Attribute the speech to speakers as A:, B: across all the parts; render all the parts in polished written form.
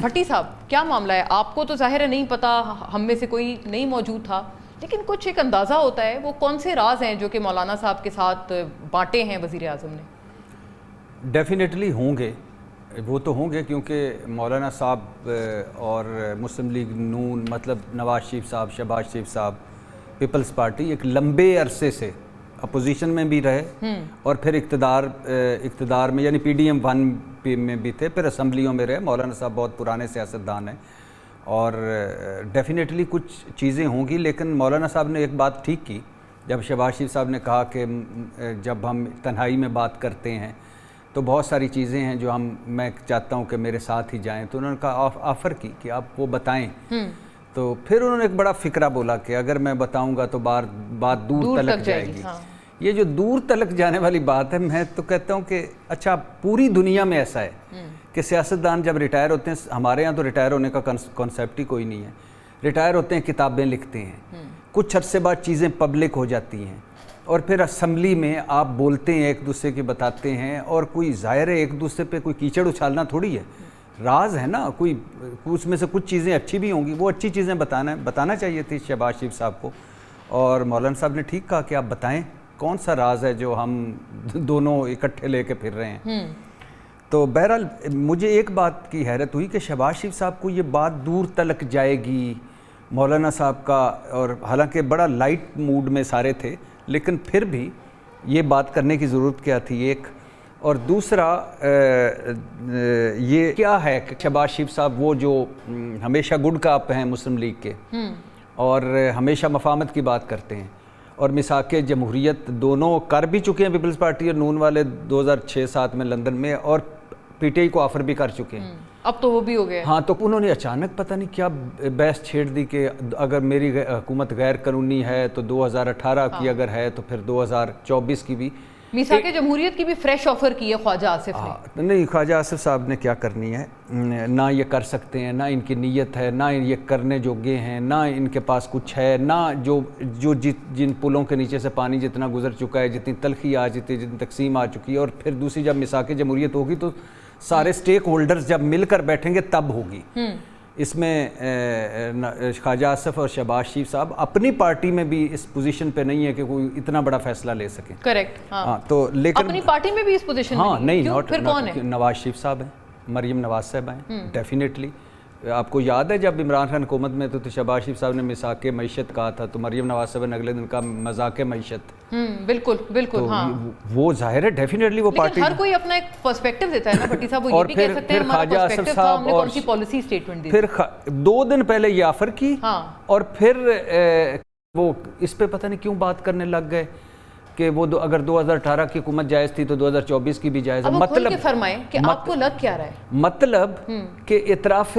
A: بھٹی صاحب کیا معاملہ ہے؟ آپ کو تو ظاہر ہے نہیں پتا، ہم میں سے کوئی نہیں موجود تھا، لیکن کچھ ایک اندازہ ہوتا ہے، وہ کون سے راز ہیں جو کہ مولانا صاحب کے ساتھ بانٹے ہیں وزیر اعظم نے؟
B: ڈیفینیٹلی ہوں گے، وہ تو ہوں گے، کیونکہ مولانا صاحب اور مسلم لیگ نون، مطلب نواز شریف صاحب، شہباز شریف صاحب، پیپلز پارٹی ایک لمبے عرصے سے اپوزیشن میں بھی رہے اور پھر اقتدار میں، یعنی پی ڈی ایم 1 میں بھی تھے، پھر اسمبلیوں میں رہے۔ مولانا صاحب بہت پرانے سیاستدان ہیں اور ڈیفینیٹلی کچھ چیزیں ہوں گی، لیکن مولانا صاحب نے ایک بات ٹھیک کی جب شہباز شریف صاحب نے کہا کہ جب ہم تنہائی میں بات کرتے ہیں تو بہت ساری چیزیں ہیں جو میں چاہتا ہوں کہ میرے ساتھ ہی جائیں، تو انہوں نے کہا آفر کی کہ آپ وہ بتائیں، تو پھر انہوں نے ایک بڑا فکرہ بولا کہ اگر میں بتاؤں گا تو بات دور تلک جائے گی۔ یہ جو دور تلک جانے والی بات ہے، میں تو کہتا ہوں کہ اچھا پوری دنیا میں ایسا ہے کہ سیاستدان جب ریٹائر ہوتے ہیں، ہمارے ہاں تو ریٹائر ہونے کا کانسیپٹ ہی کوئی نہیں ہے، ریٹائر ہوتے ہیں کتابیں لکھتے ہیں، کچھ عرصے بعد چیزیں پبلک ہو جاتی ہیں اور پھر اسمبلی میں آپ بولتے ہیں، ایک دوسرے کی بتاتے ہیں، اور کوئی ظاہر ہے ایک دوسرے پہ کوئی کیچڑ اچھالنا تھوڑی ہے، راز ہے نا، کوئی اس میں سے کچھ چیزیں اچھی بھی ہوں گی، وہ اچھی چیزیں بتانا چاہیے تھی شہباز شریف صاحب کو، اور مولانا صاحب نے ٹھیک کہا کہ آپ بتائیں کون سا راز ہے جو ہم دونوں اکٹھے لے کے پھر رہے ہیں۔ تو بہرحال مجھے ایک بات کی حیرت ہوئی کہ شہباز شریف صاحب کو یہ بات دور تلک جائے گی مولانا صاحب کا، اور حالانکہ بڑا لائٹ موڈ میں سارے تھے، لیکن پھر بھی یہ بات کرنے کی ضرورت کیا تھی ایک، اور دوسرا یہ کیا ہے کہ شہباز شریف صاحب وہ جو ہمیشہ گڈ کاپ ہیں مسلم لیگ کے اور ہمیشہ مفاہمت کی بات کرتے ہیں، اور میثاق جمہوریت دونوں کر بھی چکے ہیں پیپلز پارٹی اور نون والے 2006-07 میں لندن میں، اور پی ٹی آئی کو آفر بھی کر چکے ہیں،
A: اب تو وہ بھی ہو گئے۔
B: ہاں، تو انہوں نے اچانک پتہ نہیں کیا بحث چھیڑ دی کہ اگر میری حکومت غیر قانونی ہے تو 2018 کی اگر ہے تو پھر 2024 کی بھی۔
A: میثاق جمہوریت کی بھی فریش آفر کی ہے خواجہ آصف نے۔
B: نہیں، خواجہ آصف صاحب نے کیا کرنی ہے، نہ یہ کر سکتے ہیں، نہ ان کی نیت ہے، نہ یہ کرنے جوگے ہیں، نہ ان کے پاس کچھ ہے، نہ جو جن پلوں کے نیچے سے پانی جتنا گزر چکا ہے، جتنی تلخی آ چکی ہے، جتنی تقسیم آ چکی ہے، اور پھر دوسری جب میثاق جمہوریت ہوگی تو سارے سٹیک ہولڈرز جب مل کر بیٹھیں گے تب ہوگی۔ اس میں خواجہ آصف اور شہباز شریف صاحب اپنی پارٹی میں بھی اس پوزیشن پہ نہیں ہے کہ کوئی اتنا بڑا فیصلہ لے سکیں۔
A: کریکٹ، ہاں،
B: تو لیکن
A: اپنی پارٹی میں بھی اس پوزیشن میں
B: نہیں،
A: پھر کون ہے؟
B: نواز شریف صاحب ہیں، مریم نواز صاحب ہیں، ڈیفینیٹلی۔ آپ کو یاد ہے جب عمران خان حکومت میں تو شہباز شریف صاحب نے میثاق معیشت کہا تھا تو مریم نواز صاحب نے اگلے دن کہا مذاق معیشت۔
A: بالکل بالکل، ہاں،
B: وہ ظاہر ہے ڈیفینیٹلی وہ پارٹی،
A: ہر کوئی اپنا ایک پرسپیکٹو دیتا ہے نا بھٹی صاحب، وہ یہ بھی کہہ سکتے ہیں ہمارا پرسپیکٹو تھا، ہم نے کون سی پالیسی اسٹیٹمنٹ دی،
B: پھر 2 دن پہلے یہ آفر کی، اور پھر وہ اس پہ پتہ نہیں کیوں بات کرنے لگ گئے کہ وہ اگر 2018 کی حکومت جائز تھی تو 2024 کی بھی جائز ہے۔
A: مطلب فرمائیں کہ آپ کو لگ کیا رہا ہے؟
B: مطلب کہ اعتراف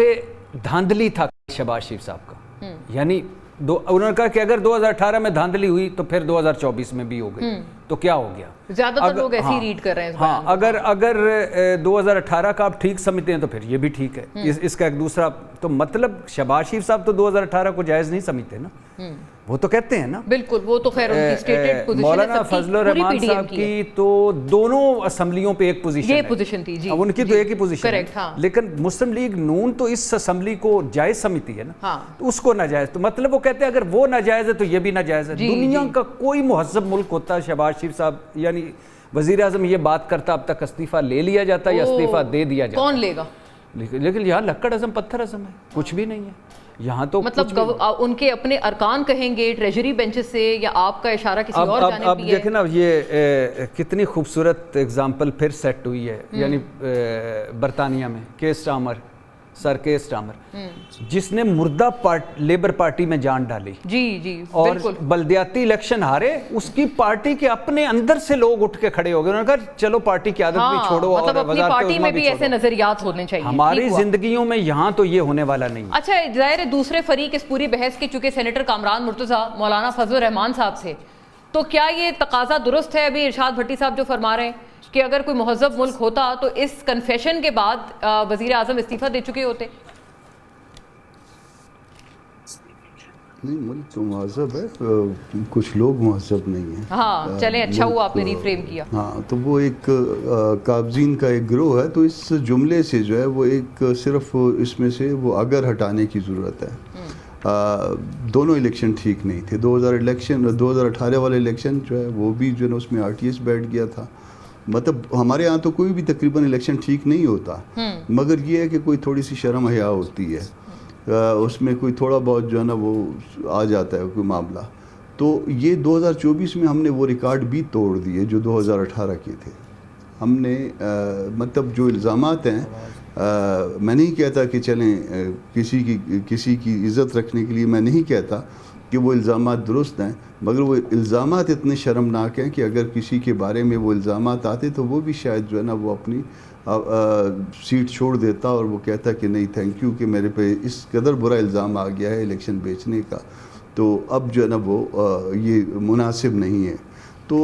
B: دھاندلی تھا شہباز شریف صاحب کا، یعنی انہوں نے کہا کہ اگر 2018 میں دھاندلی ہوئی تو پھر 2024 میں بھی ہو گئی، تو کیا ہو گیا؟
A: زیادہ تر لوگ ایسے ہی ریڈ کر رہے ہیں۔
B: ہاں، اگر 2018 کا آپ ٹھیک سمجھتے ہیں تو پھر یہ بھی ٹھیک ہے، اس کا ایک دوسرا تو مطلب شہباز شریف صاحب تو 2018 کو جائز نہیں سمجھتے نا، وہ تو کہتے ہیں نا،
A: بالکل، وہ تو خیر ان کی اسٹیٹڈ پوزیشن ہے۔
B: مولانا فضل الرحمان صاحب کی تو دونوں اسمبلیوں پہ ایک پوزیشن
A: تھی، جی،
B: ان کی تو ایک ہی پوزیشن ہے،
A: ہاں،
B: لیکن مسلم لیگ نون تو اس اسمبلی کو جائز سمجھتی ہے نا، تو اس کو ناجائز، تو مطلب وہ کہتے ہیں اگر وہ ناجائز ہے تو یہ بھی ناجائز ہے۔ دنیا کا کوئی مہذب ملک ہوتا ہے شہباز شریف صاحب یعنی وزیر اعظم یہ بات کرتا اب تک استعفیٰ لے لیا جاتا یا استعفیٰ دے دیا جاتا،
A: کون لے گا؟
B: لیکن یہاں لکڑ عزم پتھر عزم ہے، کچھ بھی نہیں ہے یہاں تو،
A: مطلب ان کے اپنے ارکان کہیں گے ٹریجری بینچز سے، یا آپ کا اشارہ کسی اور جانب بھی ہے؟
B: اب دیکھیں نا، یہ کتنی خوبصورت اگزامپل پھر سیٹ ہوئی ہے، یعنی برطانیہ میں سر کیس اسٹارمر جس نے مردہ لیبر پارٹی میں جان ڈالی،
A: جی،
B: اور بلدیاتی الیکشن ہارے، اس کی پارٹی کے اپنے اندر سے لوگ اٹھ کے کھڑے ہو گئے، انہوں نے کہا چلو پارٹی کی عادت بھی چھوڑو،
A: مطلب اپنی پارٹی میں بھی ایسے نظریات ہونے چاہیے۔
B: ہماری زندگیوں میں یہاں تو یہ ہونے والا نہیں۔
A: اچھا، ظاہر ہے دوسرے فریق اس پوری بحث کے چونکہ سینیٹر کامران مرتضیٰ مولانا فضل الرحمان صاحب تھے، تو کیا یہ تقاضا درست ہے ابھی ارشاد بھٹی صاحب جو فرما رہے ہیں کہ اگر کوئی مہذب ملک ہوتا تو اس کنفیشن کے بعد وزیر اعظم استعفیٰ دے چکے ہوتے؟
C: نہیں ملک تو مہذب ہے، کچھ لوگ مہذب نہیں ہیں.
A: ہاں چلیں اچھا ہوا آپ نے ریفریم کیا.
C: ہاں تو وہ ایک قابضین کا ایک گروہ ہے، تو اس جملے سے جو ہے وہ ایک صرف اس میں سے وہ اگر ہٹانے کی ضرورت ہے. دونوں الیکشن ٹھیک نہیں تھے. 2018 والے الیکشن جو ہے وہ بھی جو ہے نا اس میں RTS بیٹھ گیا تھا. مطلب ہمارے یہاں تو کوئی بھی تقریباً الیکشن ٹھیک نہیں ہوتا، مگر یہ ہے کہ کوئی تھوڑی سی شرم حیا ہوتی ہے، اس میں کوئی تھوڑا بہت جو ہے نا وہ آ جاتا ہے کوئی معاملہ. تو یہ 2024 میں ہم نے وہ ریکارڈ بھی توڑ دیے جو 2018 کے تھے. ہم نے مطلب جو الزامات ہیں، میں نہیں کہتا کہ چلیں کسی کی عزت رکھنے کے لیے میں نہیں کہتا کہ وہ الزامات درست ہیں، مگر وہ الزامات اتنے شرمناک ہیں کہ اگر کسی کے بارے میں وہ الزامات آتے تو وہ بھی شاید جو ہے نا وہ اپنی سیٹ چھوڑ دیتا اور وہ کہتا کہ نہیں تھینک یو کہ میرے پہ اس قدر برا الزام آ گیا ہے الیکشن بیچنے کا، تو اب جو ہے نا وہ یہ مناسب نہیں ہے. تو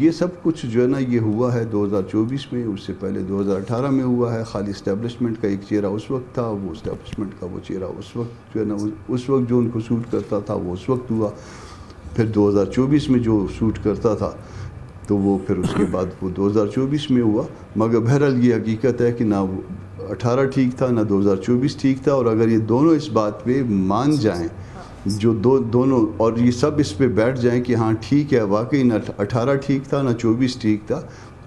C: یہ سب کچھ جو ہے نا یہ ہوا ہے 2024 میں. اس سے پہلے 2018 میں ہوا ہے. خالی اسٹیبلشمنٹ کا ایک چہرہ اس وقت تھا، وہ اسٹیبلشمنٹ کا وہ چہرہ اس وقت جو ہے نا اس وقت جو ان کو سوٹ کرتا تھا وہ اس وقت ہوا. پھر 2024 میں جو سوٹ کرتا تھا تو وہ پھر اس کے بعد وہ 2024 میں ہوا. مگر بہرحال یہ حقیقت ہے کہ نہ 18 ٹھیک تھا نہ 2024 ٹھیک تھا. اور اگر یہ دونوں اس بات پہ مان جائیں، جو دونوں اور یہ سب اس پہ بیٹھ جائیں کہ ہاں ٹھیک ہے واقعی نہ 18 ٹھیک تھا نہ 24 ٹھیک تھا،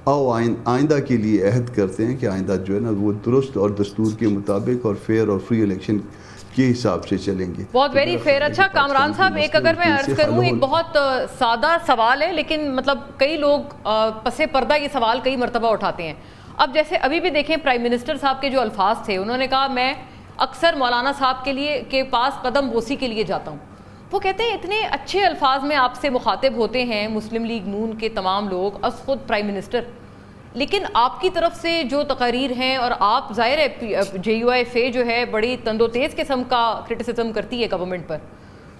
C: آؤ آئندہ کے لیے عہد کرتے ہیں کہ آئندہ جو ہے نا وہ درست اور دستور کے مطابق اور فیئر اور فری الیکشن کے حساب سے چلیں گے.
A: بہت ویری فیئر. اچھا کامران صاحب، ایک اگر میں عرض کروں، ایک بہت سادہ سوال ہے لیکن مطلب کئی لوگ پس پردہ یہ سوال کئی مرتبہ اٹھاتے ہیں. اب جیسے ابھی بھی دیکھیں پرائم منسٹر صاحب کے جو الفاظ تھے، انہوں نے کہا میں اکثر مولانا صاحب کے پاس قدم بوسی کے لیے جاتا ہوں. وہ کہتے ہیں اتنے اچھے الفاظ میں آپ سے مخاطب ہوتے ہیں مسلم لیگ نون کے تمام لوگ از خود پرائم منسٹر، لیکن آپ کی طرف سے جو تقاریر ہیں اور آپ ظاہر ہے JUIFA جو ہے بڑی تند و تیز قسم کا کرٹیسزم کرتی ہے گورنمنٹ پر،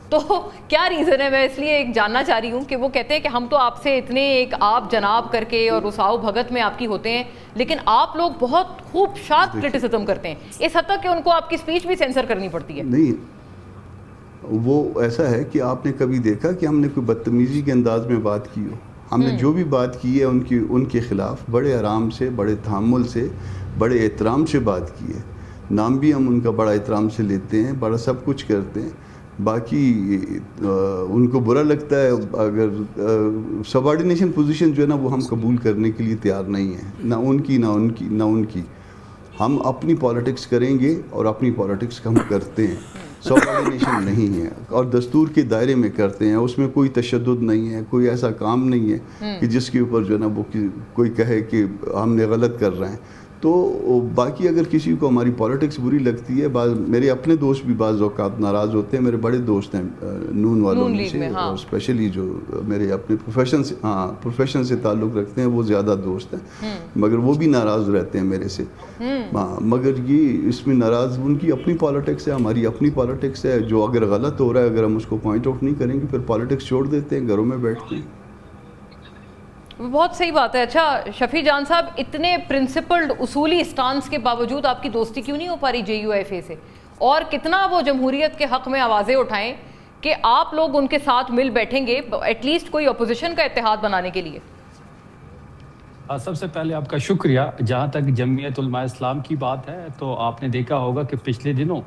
A: تو کیا ریزن ہے؟ میں اس لیے ایک جاننا چاہ رہی ہوں کہ وہ کہتے ہیں کہ ہم تو آپ سے اتنے ایک آپ جناب کر کے اور رساؤ بھگت میں آپ کی ہوتے ہیں، لیکن آپ لوگ بہت خوب شاد کرٹیسزم کرتے ہیں اس حد تک کہ ان کو آپ کی سپیچ بھی سینسر کرنی پڑتی ہے.
C: نہیں، وہ ایسا ہے کہ آپ نے کبھی دیکھا کہ ہم نے کوئی بدتمیزی کے انداز میں بات کی ہو؟ ہم نے جو بھی بات کی ہے ان کے خلاف بڑے آرام سے، بڑے تحمل سے، بڑے احترام سے بات کی ہے. نام بھی ہم ان کا بڑا احترام سے لیتے ہیں، بڑا سب کچھ کرتے ہیں. باقی ان کو برا لگتا ہے اگر سبارڈینیشن پوزیشن جو ہے نا وہ ہم قبول کرنے کے لیے تیار نہیں ہیں، نہ ان کی. ہم اپنی پالیٹکس کریں گے اور اپنی پالیٹکس ہم کرتے ہیں. سبارڈینیشن نہیں ہے اور دستور کے دائرے میں کرتے ہیں. اس میں کوئی تشدد نہیں ہے، کوئی ایسا کام نہیں ہے کہ جس کے اوپر جو ہے نا وہ کوئی کہے کہ ہم نے غلط کر رہے ہیں. تو باقی اگر کسی کو ہماری پالیٹکس بری لگتی ہے، میرے اپنے دوست بھی بعض اوقات ناراض ہوتے ہیں. میرے بڑے دوست ہیں نون والوں میں سے، اور اسپیشلی جو میرے اپنے پروفیشن سے تعلق رکھتے ہیں وہ زیادہ دوست ہیں، مگر وہ بھی ناراض رہتے ہیں میرے سے. مگر یہ اس میں ناراض ان کی اپنی پالیٹکس ہے، ہماری اپنی پالیٹکس ہے. جو اگر غلط ہو رہا ہے، اگر ہم اس کو پوائنٹ آؤٹ نہیں کریں گے پھر پالیٹکس چھوڑ دیتے ہیں، گھروں میں بیٹھتے ہیں.
A: بہت صحیح بات ہے. اچھا شفیع جان صاحب، اتنے پرنسپلڈ اصولی اسٹانس کے باوجود آپ کی دوستی کیوں نہیں ہو پا رہی JUIFA سے؟ اور کتنا وہ جمہوریت کے حق میں آوازیں اٹھائیں کہ آپ لوگ ان کے ساتھ مل بیٹھیں گے ایٹ لیسٹ کوئی اپوزیشن کا اتحاد بنانے کے لیے؟
D: سب سے پہلے آپ کا شکریہ. جہاں تک جمعیت علماء اسلام کی بات ہے تو آپ نے دیکھا ہوگا کہ پچھلے دنوں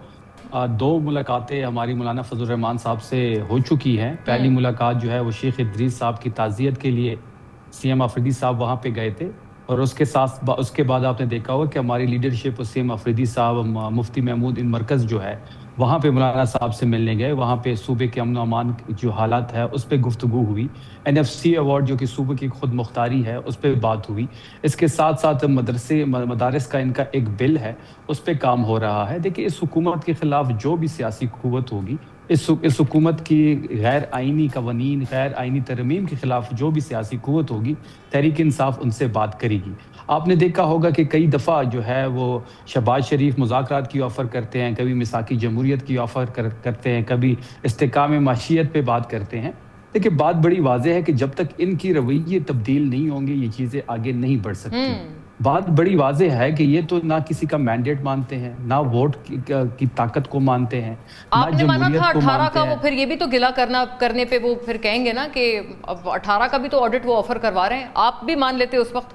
D: 2 ملاقاتیں ہماری مولانا فضل الرحمان صاحب سے ہو چکی ہیں. پہلی ملاقات جو ہے وہ شیخ ادریس صاحب کی تعزیت کے لیے CM آفریدی صاحب وہاں پہ گئے تھے، اور اس کے بعد آپ نے دیکھا ہوگا کہ ہماری لیڈرشپ CM آفریدی صاحب، مفتی محمود ان مرکز جو ہے وہاں پہ مولانا صاحب سے ملنے گئے. وہاں پہ صوبے کے امن و امان جو حالات ہے اس پہ گفتگو ہوئی. NFC ایوارڈ جو کہ صوبے کی خود مختاری ہے اس پہ بات ہوئی. اس کے ساتھ ساتھ مدارس کا ان کا ایک بل ہے اس پہ کام ہو رہا ہے. دیکھیں اس حکومت کے خلاف جو بھی سیاسی قوت ہوگی، اس حکومت کی غیر آئینی قوانین، غیر آئینی ترمیم کے خلاف جو بھی سیاسی قوت ہوگی، تحریک انصاف ان سے بات کرے گی. آپ نے دیکھا ہوگا کہ کئی دفعہ جو ہے وہ شہباز شریف مذاکرات کی آفر کرتے ہیں، کبھی مساقی جمہوریت کی آفر کرتے ہیں، کبھی استحکام معیشت پہ بات کرتے ہیں. دیکھیں بات بڑی واضح ہے کہ جب تک ان کی رویے تبدیل نہیں ہوں گے یہ چیزیں آگے نہیں بڑھ سکتی. بات بڑی واضح ہے کہ یہ تو نہ کسی کا مینڈیٹ مانتے ہیں، نہ ووٹ کی طاقت کو مانتے ہیں، نہ
A: آپ نے مانا تھا
D: جمہوریت کو
A: 18
D: مانتے
A: کا،
D: ہیں۔
A: وہ پھر یہ بھی تو گلا کرنے پہ وہ پھر کہیں گے نا کہ اب 18 کا بھی تو آڈٹ وہ آفر کروا رہے ہیں، آپ بھی مان لیتے اس وقت؟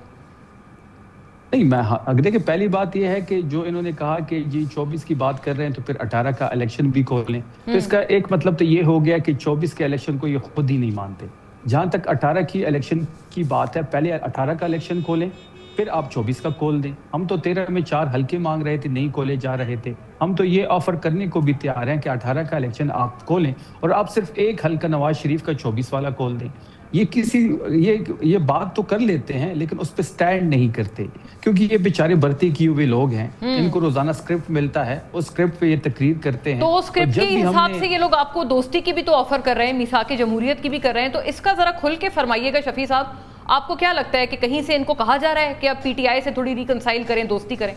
D: نہیں، میں دیکھیں پہلی بات یہ ہے کہ جو انہوں نے کہا کہ جی 24 کی بات کر رہے ہیں تو پھر 18 کا الیکشن بھی کھول لیں، تو اس کا ایک مطلب تو یہ ہو گیا کہ 24 کے الیکشن کو یہ خود ہی نہیں مانتے۔ جہاں تک 18 کی الیکشن کی بات ہے، پہلے 18 کا الیکشن کھولیں، پھر آپ 24 کا کھول دیں۔ ہم تو 13 میں 4 حلقے مانگ رہے تھے، نہیں کھولے جا رہے تھے۔ ہم تو یہ آفر کرنے کو بھی تیار ہیں کہ 18 کا الیکشن آپ کھولیں اور آپ صرف ایک حلقہ نواز شریف کا 24 والا کھول دیں۔ یہ بات تو کر لیتے ہیں لیکن اس پہ سٹینڈ نہیں کرتے، کیونکہ یہ بیچارے بھرتی کیے ہوئے لوگ ہیں، ان کو روزانہ سکرپٹ ملتا ہے، اس سکرپٹ پہ یہ تقریر کرتے ہیں۔
A: تو اس سکرپٹ کے حساب سے یہ لوگ آپ کو دوستی کی بھی تو آفر کر رہے ہیں، میثاق جمہوریت کی بھی کر رہے ہیں، تو اس کا ذرا کھل کے فرمائیے گا شفیع صاحب، آپ کو کیا لگتا ہے کہ کہیں سے ان کو کہا جا رہا ہے کہ آپ پی ٹی آئی سے تھوڑی ریکنسائل کریں، دوستی کریں؟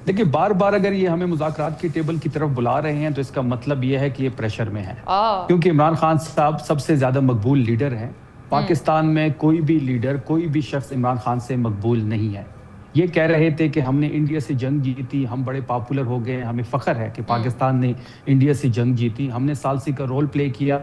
D: دیکھیں بار بار اگر یہ ہمیں مذاکرات کی ٹیبل کی طرف بلا رہے ہیں تو اس کا مطلب یہ ہے کہ یہ پریشر میں ہے، کیونکہ عمران خان صاحب سب سے زیادہ مقبول لیڈر ہیں۔ پاکستان میں کوئی بھی لیڈر، کوئی بھی شخص عمران خان سے مقبول نہیں ہے۔ یہ کہہ رہے تھے کہ ہم نے انڈیا سے جنگ جیتی، ہم بڑے پاپولر ہو گئے، ہمیں فخر ہے کہ پاکستان نے انڈیا سے جنگ جیتی، ہم نے ثالثی کا رول پلے کیا،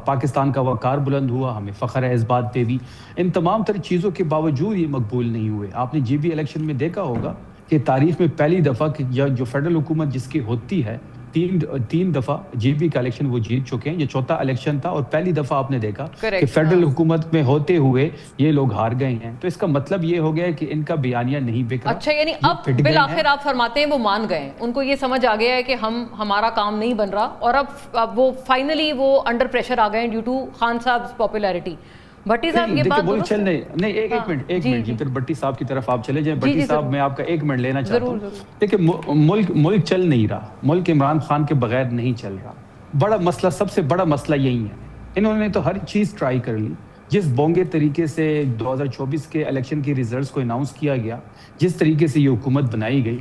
D: پاکستان کا وقار بلند ہوا، ہمیں فخر ہے اس بات پہ بھی۔ ان تمام تر چیزوں کے باوجود یہ مقبول نہیں ہوئے۔ آپ نے جی بی الیکشن میں دیکھا ہوگا کہ تاریخ میں پہلی دفعہ جو فیڈرل حکومت جس کی ہوتی ہے، تین دفعہ جی بی کا الیکشن وہ جیت چکے ہیں، یہ چوتھا الیکشن تھا اور پہلی دفعہ آپ نے دیکھا کہ فیڈرل حکومت میں ہوتے ہوئے یہ لوگ ہار گئے ہیں۔ تو اس کا مطلب یہ ہو گیا کہ ان کا بیانیہ نہیں بک رہا۔
A: اچھا، یعنی اب بالآخر آپ فرماتے ہیں وہ مان گئے ہیں، ان کو یہ سمجھ آ گیا ہے کہ ہمارا کام نہیں بن رہا، اور اب وہ فائنلی وہ انڈر پریشر آ گئے ہیں ڈیو ٹو خان صاحب پاپولیرٹی۔ بھٹی صاحب یہ بات
D: ملک چل نہیں، ایک منٹ جی، پھر بھٹی صاحب کی طرف آپ چلے جائیں۔ بھٹی صاحب میں آپ کا ایک منٹ لینا چاہتا ہوں۔ دیکھیں ملک چل نہیں رہا، ملک عمران خان کے بغیر نہیں چل رہا۔ بڑا مسئلہ، سب سے بڑا مسئلہ یہی ہے، انہوں نے تو ہر چیز ٹرائی کر لی، جس بونگے طریقے سے 2024 کے الیکشن کی ریزلٹس کو اناؤنس کیا گیا، جس طریقے سے یہ حکومت بنائی گئی۔